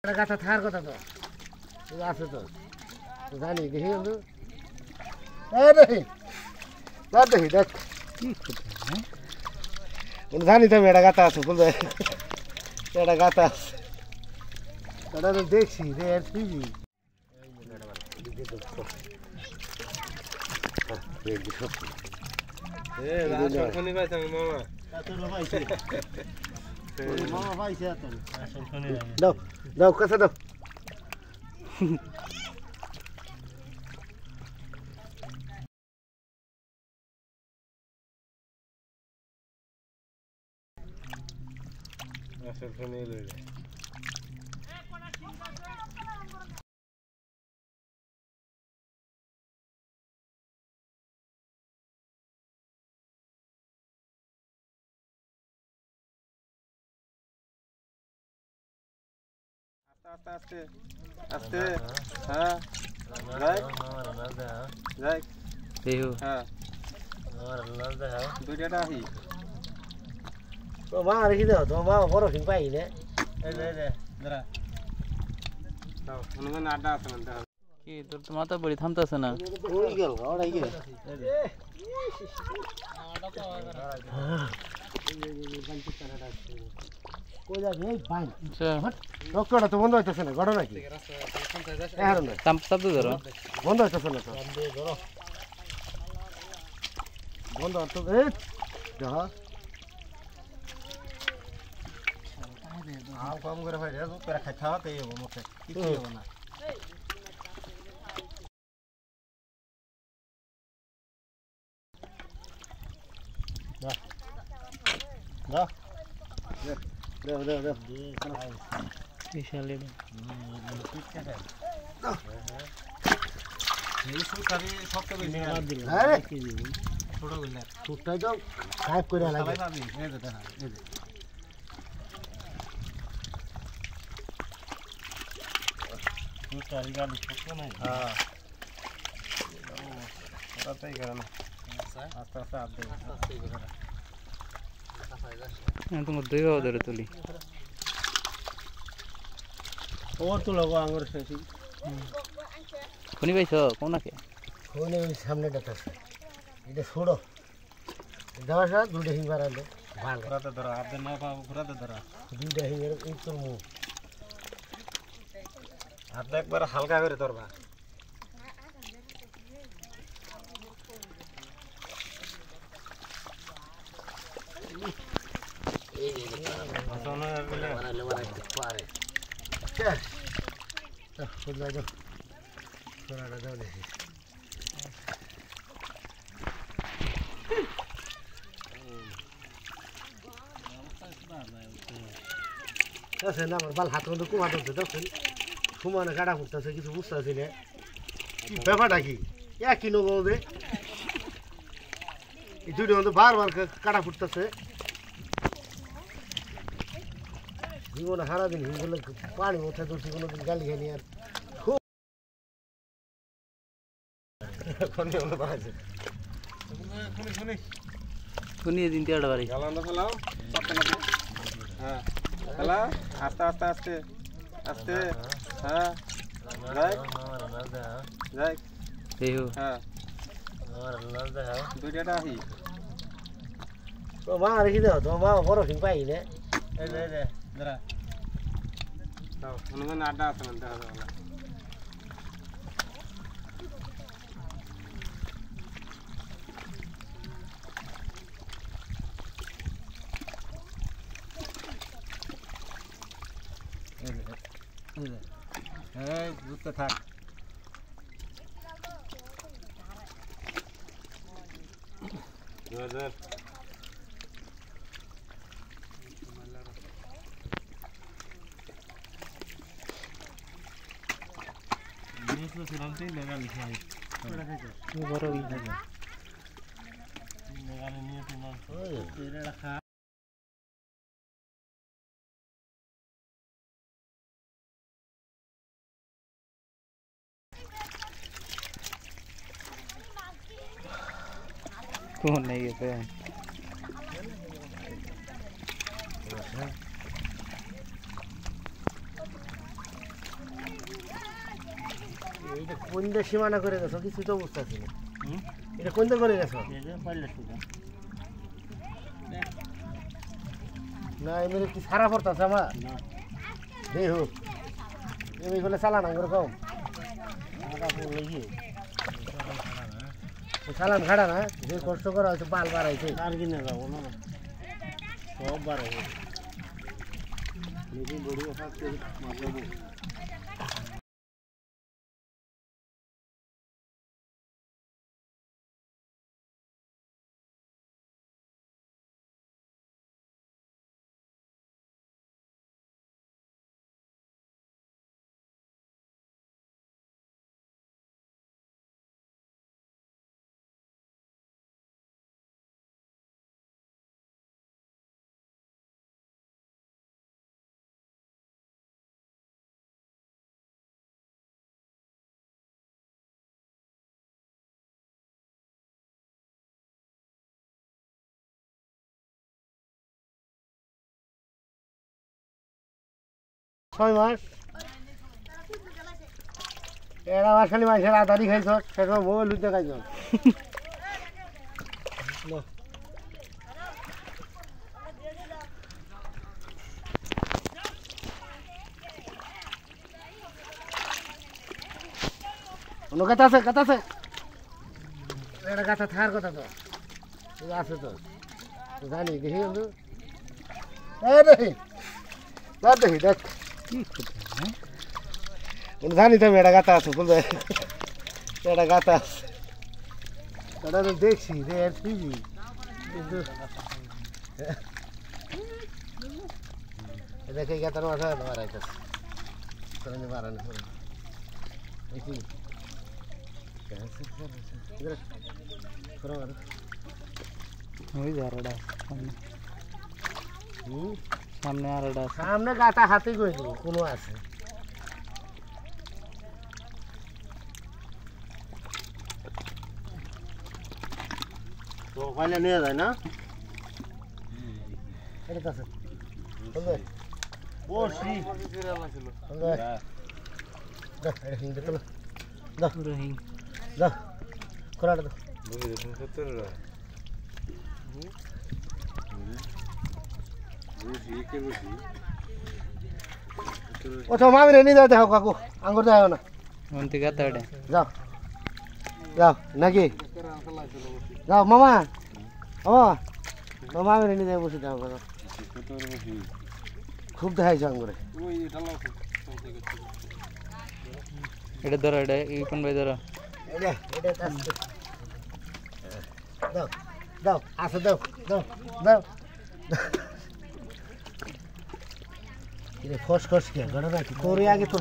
একটা গাছা থাকার কথা তো আছে তো জানি দেখি বন্ধু দেখি না দেখি দেখ জানি তো আমি একটা গাথা আছে বলতে একটা গাথা আছে এটা তো দেখছি রে আর ঠিকই দাও দাও কাছে দাও আস্তে আস্তে আস্তে হ্যাঁ রাইট রাইট দেহু হ্যাঁ দুইটা আহি তো মা রেখে দাও তো মা বড় ঠিক পাই না এই যে দাঁড়া দাও অনুমান আড্ডা আছে না দাও কি তোর তো মাথা বড়ি থামতাছে না ওই গেল ওরাই গেল কই যাবে এই বাইন আচ্ছা ডক্টরটা তো বন্ধ হইতেছে না ঘটনা কি এখন না তাপ তো ধরো বন্ধ হইতেছে না তো বন্ধ তো এই দেখা আও কম করে ভাই রে তোরা খাই খাওয়া তাই হবে মুখে কিছু হবে না দাও দেও দেও দেও বিশাল এই সুখারি শক্ত বেশি আরে ছোট কইলা সুটটাই তো গায়েব করে লাগে সবাই পাবি এই যে দেখা এই যে সুখারি গালি শক্ত নাই হ্যাঁ ওটাই কারণ আস্তে আস্তে আপডেট আস্তে করে তোমার দুই বাবা ধরে তুলি ওর তো লগো আঙ্গুর শেষি খুনি পাইছো কোন নাকি ফোনে ওই সামনে ডাকতেছে এটা ছোড়ো দেওয়া সা দুটো হিং বাড়ালে ভালো ঘোরাতে ধরা আপডেট না পাবো ঘোরাতে ধরা দুইটা হিঙের এই তোর মুখ হাতটা একবার হালকা করে ধরবা পারে কোথায় যাও সোনাটা যাও দেখি দেখছেন আমার বাল হাত মধ্যে কুমা ধরছে দেখছেন সমানে কাটা ফুটতেছে কিছু বুঝতেছি না কি ব্যাপারটা কি একই নগদে এই দুইটা মধ্যে বারবার কাটা ফুটতেছে জীবনে সারাদিন হিমগুলো পানি উঠে ধরছি কোনোদিন গালি খানি আর খুব খুনি দিন তেড়া বাড়ি ফেলাও হ্যাঁ ফেলা আস্তে আস্তে আস্তে আস্তে হ্যাঁ রাইট রাইট দেহু হ্যাঁ দুইটা আহি তো মা রেখে দাও তো মা বড় হিং পাই না এই যে দাঁড়া দাও অনুমান আড্ডা আছে না দেখা যাবে এই বুঝতে থাক জোর নিউজ শুনতে লেগা লিখা আছে বড় কি থাকে লেগা নিয়ে তোমার এরা রাখা কোন নেই গেছে এইটা কোন দিয়ে সীমানা করে গেছো কিছু তো বুঝতেছি না এটা কোন দিয়ে করে গেছো না এমনি কি সারা পড়তেছে আমার দেহ এমনি বলে চালান করে কম চালান খাড়া না যে কষ্ট করা হয়েছে বাল বাড়াইছে আর কিনে যাবো না সব বাড়াইছে নিজে বড়ি মাছাবো ছয় মাস এরা মাস খালি মাসের আদারি খাইছ সে সময় মোবাইল উঠতে খাইছ অন্য গাথা আছে এটা গাথা থাকার কথা তো আছে তো জানি দেখি বন্ধু দেখি দেখি দেখ জানি তো আমি এটা গাথা আছে বলবে এটা গাথা আছে এটা তো দেখছি কিন্তু দেখে গাথার মাথা বাড়াইতেছে বাড়ানো দেখি ওই যে আরোটা সামনে আরোটা সামনে গাটা হাতে গেছিল কোনো আছে তো ওখানে নিয়ে যায় না এটা আছে বসি হিংতে তো দাও হিং দাও খোলাটা দাও ও তো মামি রে নিয়ে যাও দেখো কাকু আঙ্গুর দেখাও না অন্তি গাতা ওটা যাও যাও নাকি যাও মামা ও মামি রে নিয়ে যাও বসে দেখো খুব দেখাইছো আঙ্গুরে এটা ধরো এটা এই কোন ভাই ধরো দাও দাও আসো দাও দাও দাও ফস খস কে গড়া রাখি করে আগে তো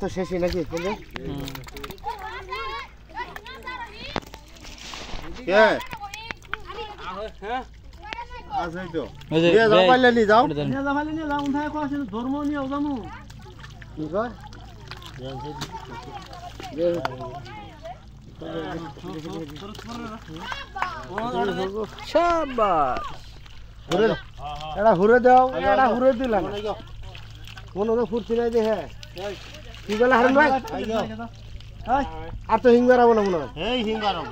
তো শেষই নাকি বলবে ধর্ম নিয়ে জানো কি কয় এটা হুরে দাও এটা হুরে দিলাম মনে তো ফুরছি নাই যে হ্যাঁ কি বলে হারুন ভাই আর তো হিং বাড়াবো না মনে হয় হিং বাড়াবো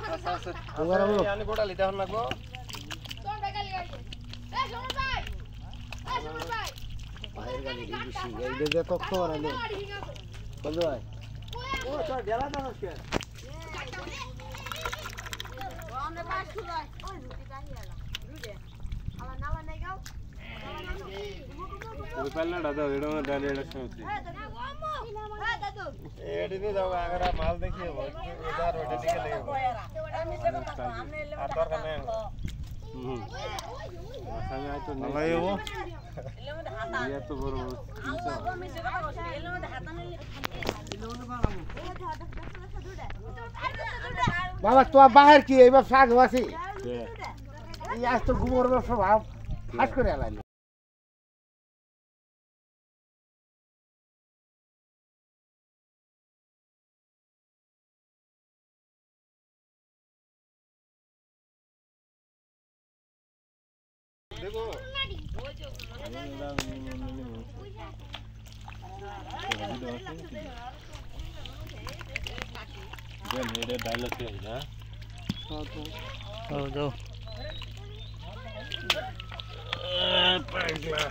মাল দেখিয়ে বাবা তো বাহির কি এইবার শাক বাসি আজ তো গোবর ব্যবসা ভাব ফাট করে আলাইল দেখো এটা ডায়লগ আছে না যাও যাও পাগলা